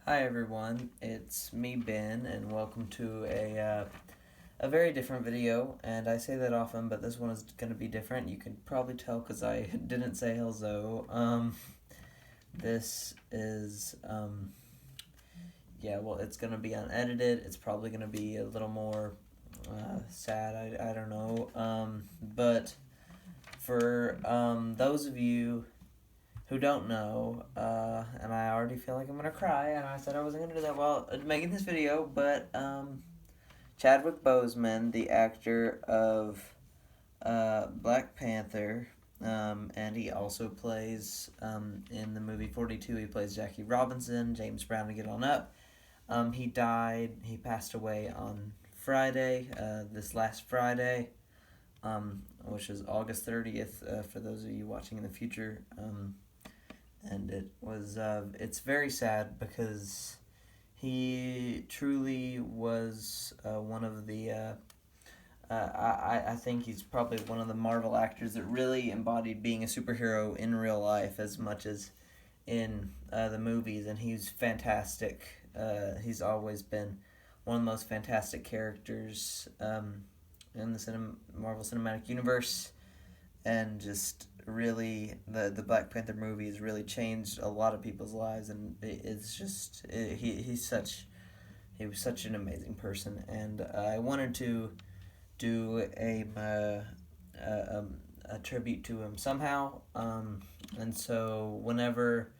Hi everyone, it's me Ben, and welcome to a very different video. And I say that often, but this one is going to be different. You can probably tell because I didn't say hello. This is yeah, well, it's going to be unedited. It's probably going to be a little more sad. I don't know. But for those of you who don't know, and I already feel like I'm gonna cry, and I said I wasn't gonna do that while making this video, but Chadwick Boseman, the actor of Black Panther, and he also plays in the movie 42. He plays Jackie Robinson, James Brown to Get On Up. He passed away on Friday, this last Friday, which is August 30th, for those of you watching in the future. And it's very sad because he truly was one of the, I think he's probably one of the Marvel actors that really embodied being a superhero in real life as much as in the movies, and he's fantastic. He's always been one of the most fantastic characters in the Marvel Cinematic Universe, and just really the Black Panther movie has really changed a lot of people's lives, and he was such an amazing person, and I wanted to do a tribute to him somehow, and so whenever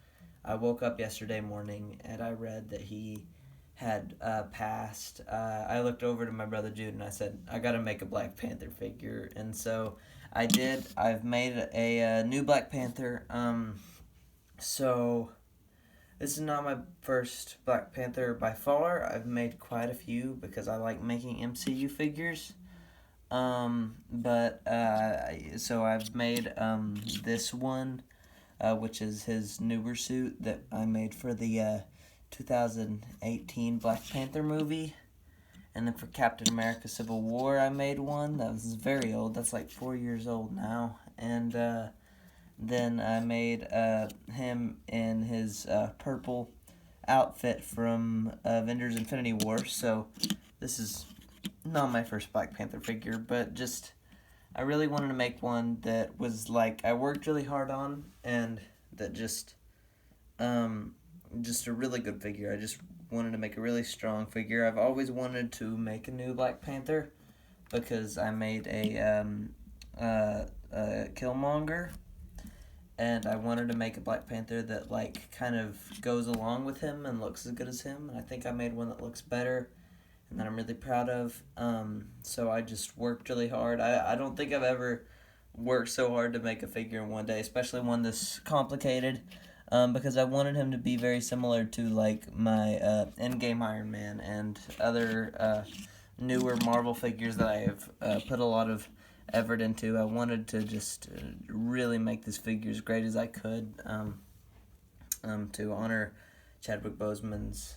I woke up yesterday morning and I read that he had passed, I looked over to my brother Jude and I said, I gotta make a Black Panther figure. And so I did. I've made a new Black Panther. So this is not my first Black Panther by far. I've made quite a few because I like making MCU figures. So I've made this one, which is his newer suit that I made for the 2018 Black Panther movie. And then for Captain America Civil War, I made one. That was very old. That's like 4 years old now. And then I made him in his purple outfit from Avengers Infinity War. So this is not my first Black Panther figure, but just I really wanted to make one that was like I worked really hard on, and that just a really good figure. I just wanted to make a really strong figure. I've always wanted to make a new Black Panther because I made a Killmonger, and I wanted to make a Black Panther that like kind of goes along with him and looks as good as him. And I think I made one that looks better and that I'm really proud of. So I just worked really hard. I don't think I've ever worked so hard to make a figure in one day, especially one this complicated. Because I wanted him to be very similar to like my Endgame Iron Man and other newer Marvel figures that I have put a lot of effort into. I wanted to just really make this figure as great as I could to honor Chadwick Boseman's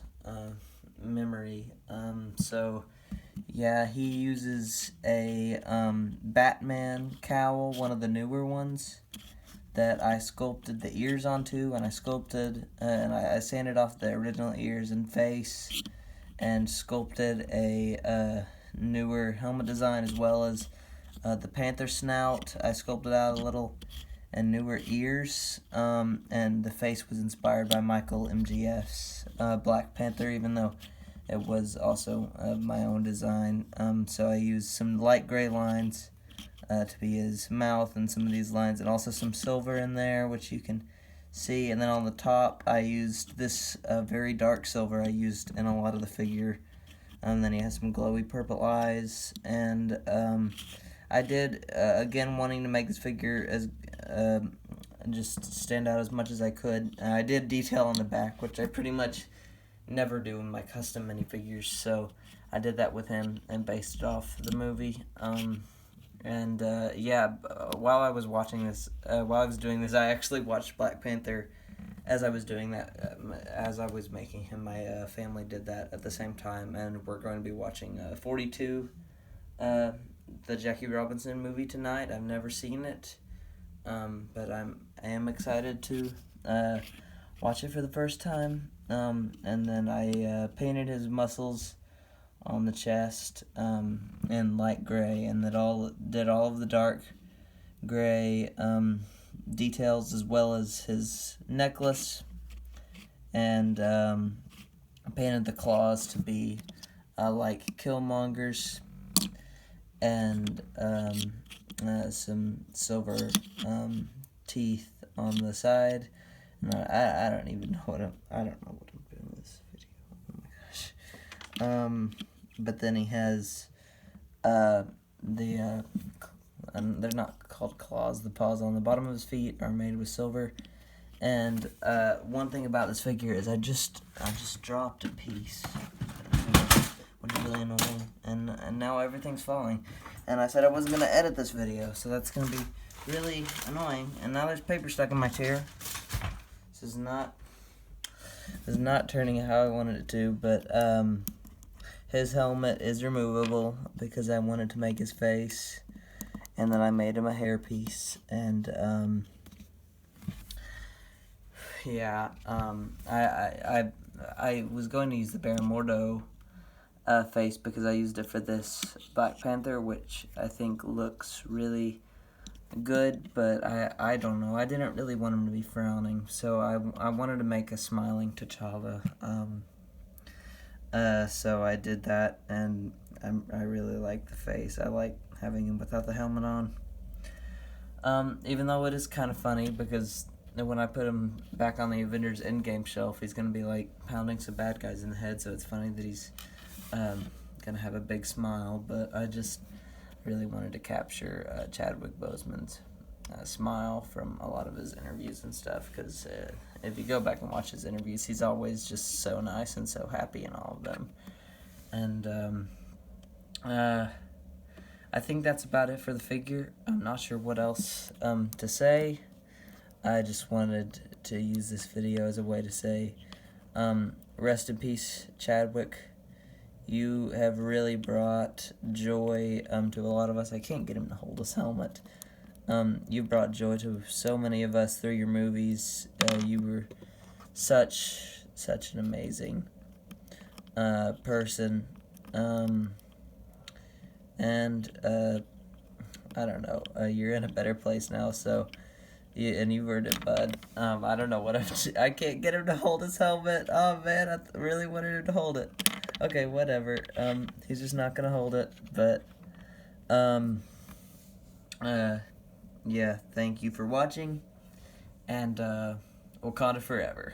memory. So yeah, he uses a Batman cowl, one of the newer ones, that I sculpted the ears onto, and I sculpted and I sanded off the original ears and face, and sculpted a newer helmet design as well as the panther snout. I sculpted out a little, and newer ears, and the face was inspired by Michael MGF's Black Panther, even though it was also my own design. So I used some light gray lines to be his mouth and some of these lines, and also some silver in there, which you can see. And then on the top, I used this very dark silver I used in a lot of the figure. And then he has some glowy purple eyes. And I did, again, wanting to make this figure as just stand out as much as I could. I did detail on the back, which I pretty much never do in my custom minifigures. So I did that with him and based it off the movie. While I was watching this, while I was doing this, I actually watched Black Panther as I was doing that, as I was making him. My family did that at the same time, and we're going to be watching 42, the Jackie Robinson movie tonight. I've never seen it, but I am excited to watch it for the first time. and then I painted his muscles on the chest in light gray, and did all of the dark gray details, as well as his necklace, and painted the claws to be like Killmonger's, and some silver teeth on the side. No, I don't even know what I don't know what I'm doing with this video. Oh my gosh. But then he has they're not called claws. The paws on the bottom of his feet are made with silver. And one thing about this figure is I just dropped a piece, which is really annoying. And now everything's falling. And I said I wasn't gonna edit this video, so that's gonna be really annoying. And now there's paper stuck in my chair. This is not turning out how I wanted it to, but his helmet is removable because I wanted to make his face, and then I made him a hairpiece, and yeah, I was going to use the Baron Mordo face because I used it for this Black Panther, which I think looks really good, but I don't know. I didn't really want him to be frowning, so I wanted to make a smiling T'Challa. So I did that, and I really like the face. I like having him without the helmet on. Even though it is kind of funny because when I put him back on the Avengers Endgame shelf, he's gonna be like pounding some bad guys in the head. So it's funny that he's gonna have a big smile, but I just really wanted to capture Chadwick Boseman's smile from a lot of his interviews and stuff, because if you go back and watch his interviews, he's always just so nice and so happy in all of them. And I think that's about it for the figure. I'm not sure what else to say. I just wanted to use this video as a way to say rest in peace, Chadwick. You have really brought joy to a lot of us. I can't get him to hold his helmet. You brought joy to so many of us through your movies. You were such an amazing person. And I don't know. You're in a better place now, so... and you earned it, bud. I don't know what I can't get him to hold his helmet. Oh, man, I really wanted him to hold it. Okay, whatever. He's just not gonna hold it, but, yeah, thank you for watching, and, Wakanda forever.